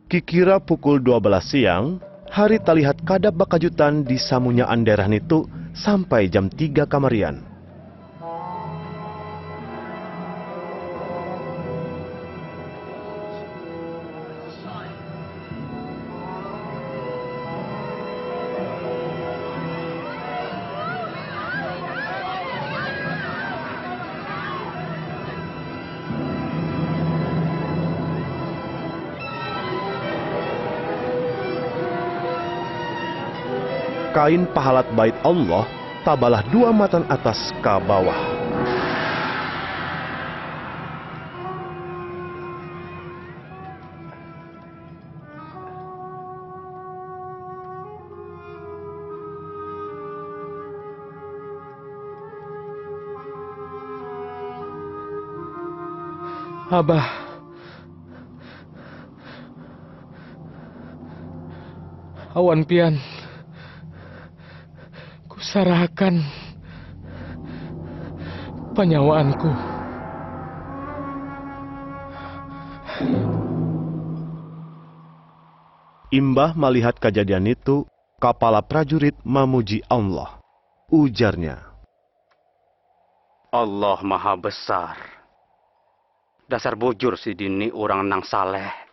Kikira pukul 12 siang, hari talihat kadap bakajutan di samunya anderah itu sampai jam 3 kamarian. Kain pahalat bait Allah tabalah 2 matan atas ke bawah. Abah, awan pian, kusarahkan penyawaanku. Imbah melihat kejadian itu, kepala prajurit memuji Allah. Ujarnya, Allah maha besar. Dasar bujur si Dini orang nang saleh.